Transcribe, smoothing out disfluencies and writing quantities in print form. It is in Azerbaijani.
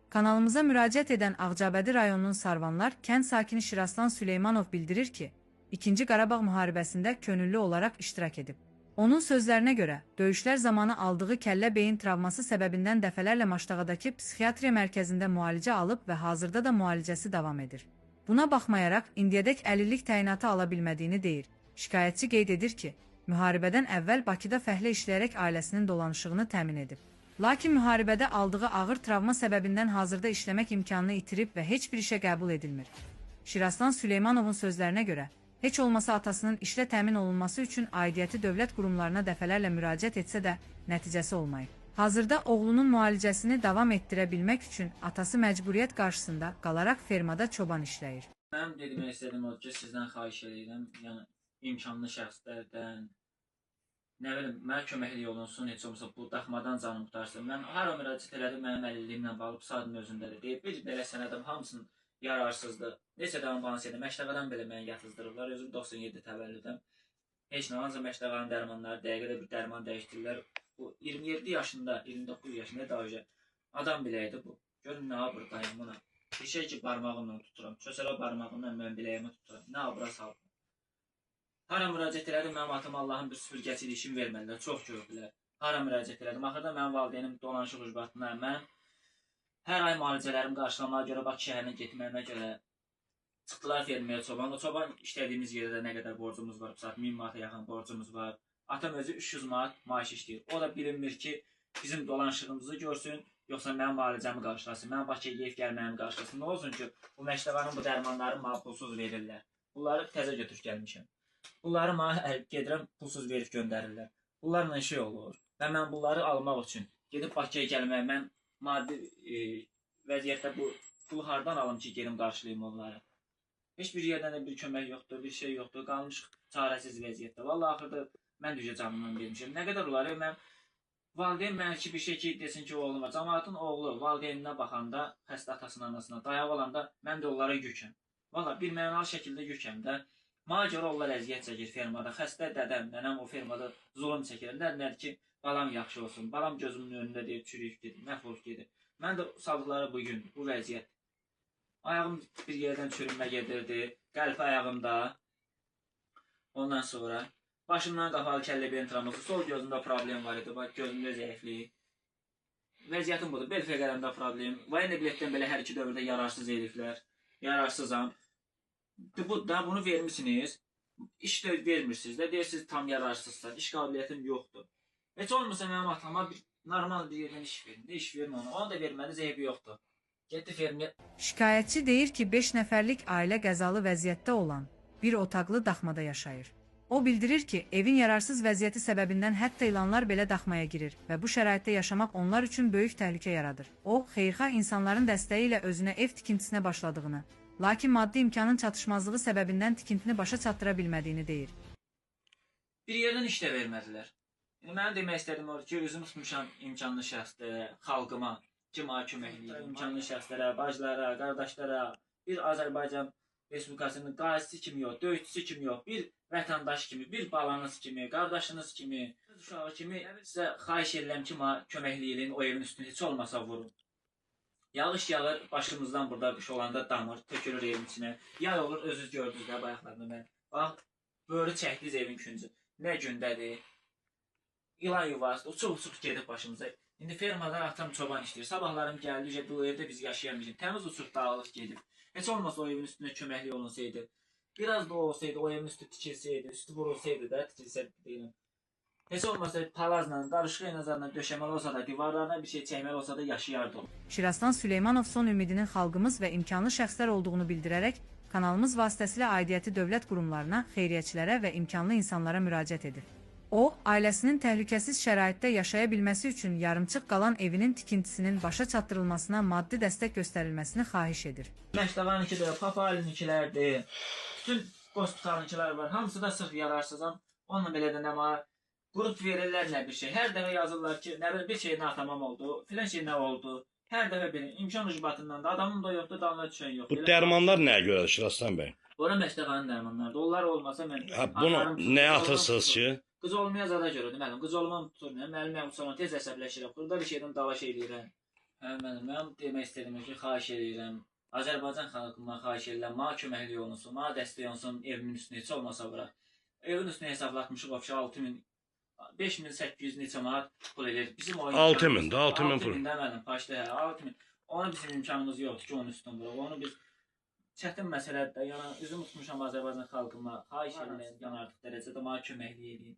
Kanalımıza müraciət edən Ağcabədi rayonunun Sarvanlar kənd sakini Şiraslan Süleymanov bildirir ki, 2-ci Qarabağ müharibəsində könüllü olaraq iştirak edib. Onun sözlərinə görə, döyüşlər zamanı aldığı kəllə beyin travması səbəbindən dəfələrlə Maştağadakı psixiatriya mərkəzində müalicə alıb və hazırda da müalicəsi davam edir. Buna baxmayaraq, indiyədək əlillik təyinatı ala bilmədiyini deyir. Şikayətçi qeyd edir ki, müharibədən əvvəl Bakıda fəhlə işləyərək ailəsinin dolanışığını təmin edib. Lakin müharibədə aldığı ağır travma səbəbindən hazırda işləmək imkanını itirib və heç bir işə qəbul edilmir. Şiraslan Süleymanovun sözlərinə görə, heç olmasa atasının işlə təmin olunması üçün aidiyyəti dövlət qurumlarına dəfələrlə müraciət etsə də nəticəsi olmayıb. Hazırda oğlunun müalicəsini davam etdirə bilmək üçün atası məcburiyyət qarşısında qalaraq fermada çoban işləyir. Mənim demək istədiyim odur ki, sizdən xahiş edirəm, yəni imkanlı şəxslərdən, nə bilim, mənə köməklik olunsun, heç olmasa bu daxmadan canım qutarsın. Mən hara müraciət elədim, mənim əlilliyimlə bağlı saatın özündədir. Deyib, bir belə sənədim hamısının yararsızdır. Neçə dəvəm bana seydim, Məştəqadan belə məni yatızdırıblar, özüm 97 təvəllüdəm. Heç nə, ancaq Məştəqanın dərmanları, dəqiqədə bir dərman dəyişdirilər. Bu 27 yaşında, 29 yaşında daha adam biləydi bu. Görün, nə abırdayım buna. Bir şey ki, barmağımla tuturam, çösələ barmağımla mən biləyimi tuturam, nə abıra saldım. Hara müraciət elədim, mənim atım Allahın bir süpürgəsi işim vermədilər, çox gördülər. Hara müraciət elədim, axırda mənim valideynim dolanışıq ucbatına, mən hər ay müalicələrimi qarşılamağa görə, Bakı şəhərinə getməyimə görə çıxdılar ferməyə çoban. O çoban işlədiyimiz yerdə nə qədər borcumuz var, 1000 manata yaxın borcumuz var. Atam özü 300 manat maaş işləyir. O da bilinmir ki, bizim dolanışığımızı görsün, yoxsa mənim müalicəmi qarşılasın, mənim Bakıya gəlib gəlməyimi qarşılasın. Nə olsun ki, bu Məştəqanın bu dərmanları mənə pulsuz verirlər. Bunları təzə götürüb gəlmişəm. Bunları mənə gedirəm, pulsuz verib göndərirlər. Bunlarla şey olur və mən bunları almaq üçün gedib Bakıya gəlmək, mən maddi vəziyyətdə bu pulu hardan alım ki, gelim qarşılayım onları. Heç bir yerdən də bir kömək yoxdur, bir şey yoxdur, qalmış çarəsiz vəziyyətdə. Vallahi axırda mən düzə canımdan vermişəm. Nə qədər olar, mən valideyn mənə ki, bir şey ki, desin ki, oğluma, cəmaatın oğlu valideyninə baxanda, xəstə atasının anasına dayaq olanda, mən də onlara yükəm. Vallahi bir mənalı şəkildə yükəm də. Mənə görə onlar əziyyət çəkir fermada. Xəstə dədəm, nənəm o fermada zulüm çəkir. Nədir ki, balam yaxşı olsun. Balam gözümün önündə deyir, çürüyüb gedir, məhv olub gedir. Mən də sabıqları bugün, bu vəziyyət. Ayağım bir yerdən çürünmə gedirdi, qəlbi ayağımda. Ondan sonra başımdan qapalı kəllə beyin travması, sol gözümdə problem var idi, gözümdə zəiflik. Vəziyyətim budur, bel fəqərəmdə problem. Vayne biletdən belə hər iki dövrdə yararsız eliflər. Yararsızam. Bunu vermişsiniz, iş də vermirsiniz də, deyirsiniz tam yararsızsan, iş qabiliyyətim yoxdur. Heç olmasa mənim atama bir normal bir yerdən iş verin, iş verin ona. Onu da vermədi, zeybi yoxdur. Getdi fermiyə. Şikayətçi deyir ki, 5 nəfərlik ailə qəzalı vəziyyətdə olan bir otaqlı daxmada yaşayır. O bildirir ki, evin yararsız vəziyyəti səbəbindən hətta ilanlar belə daxmaya girir və bu şəraitdə yaşamaq onlar üçün böyük təhlükə yaradır. O, xeyirxah insanların dəstəyi ilə özünə ev tikintisinə başladığını, lakin maddi imkanın çatışmazlığı səbəbindən tikintini başa çatdıra bilmədiyini deyir. Bir yerdən iş də vermədilər. Mənim demək istədiyim odur ki, özüm tutmuşam imkanlı şəxslərə, xalqıma, cəmaə köməkliyim, imkanlı şəxslərə, bacılara, qardaşlara, bir Azərbaycan Respublikasının qazisi kimi yox, döyüşçüsü kimi yox, bir vətəndaş kimi, bir balanız kimi, qardaşınız kimi, uşağı kimi sizə xahiş edirəm ki, köməkliyin o evin üstünü heç olmasa vurun. Yağış yağır, başımızdan burada qış olanda damır, tökülür evin içinə. Yay olur, özünüz gördünüz də bayaqlarında mən. Bax, böğrü çəkdiniz evin küncü. Nə gündədir? İlan yuvası, uçuq-uçuq gedib başımıza. İndi fermada atam çoban işləyir. Sabahlarım gəldi, bu evdə biz yaşayamayacaq. Təmiz uçuq dağılıq gedib. Heç olmasa o evin üstünə köməkli olunsaydı. Biraz da olsaydı, o evin üstü tikilsəydi, üstü vurulsaydı da, tikilsəydi deyiləm. Heç olmasa palazla, qarışıq nazarla döşəməli olsa da, divarlarına bir şey çəkməli olsa da yaşayardı. Şiraslan Süleymanov son ümidinin xalqımız və imkanlı şəxslər olduğunu bildirərək, kanalımız vasitəsilə aidiyyəti dövlət qurumlarına, xeyriyyəçilərə və imkanlı insanlara müraciət edir. O, ailəsinin təhlükəsiz şəraitdə yaşaya bilməsi üçün yarımçıq qalan evinin tikintisinin başa çatdırılmasına maddi dəstək göstərilməsini xahiş edir. Məştəqanınkidir, Papalinkilərdir, bütün hospitalınkilər var, hamısı da sırf yararsızam. Onunla belə də nə var? Qrup verirlər nə bir şey. Hər dəfə yazırlar ki, nə bir şey natamam oldu, filan şey nə oldu. Hər dəfə belə imkan ucbatından da adamın da yoxdur, damla düşən yoxdur. Bu dərmanlar nəyə görədir Şiraslan bəy? Ora Məştəqanın dərmanlarıdır. Onlar olmasa mən... Bunu nəyə atırsınız ki? Qız olmaya zada görürdüm, mənim. Qız olmam tutur, mənim uçalan tez əsəbləşirəm. Burada bir şeydən dalaş eləyirəm. Mən demək istədim ki, xahiş edirəm. Azərbaycan xalqından xahiş edirəm. Mənə köməklik olunsun, mənə dəstək olunsun evimin üstünə heç olmasa bura. Evin üstünə hesablatmışıq vəbşə 6000 5800 neçə manat pul edir. Bizim o 6000 də 6000 pul. 6000 də mənim paşda 6000. Onu bizim imkanımız yoxdur ki, onun üstün vuraq. Onu biz çətin məsələdir də. Yəni üzüm tutmuşam Azərbaycan xalqıma. Xahiş edirəm, yəni artıq dərəcədə mənə köməklik edin.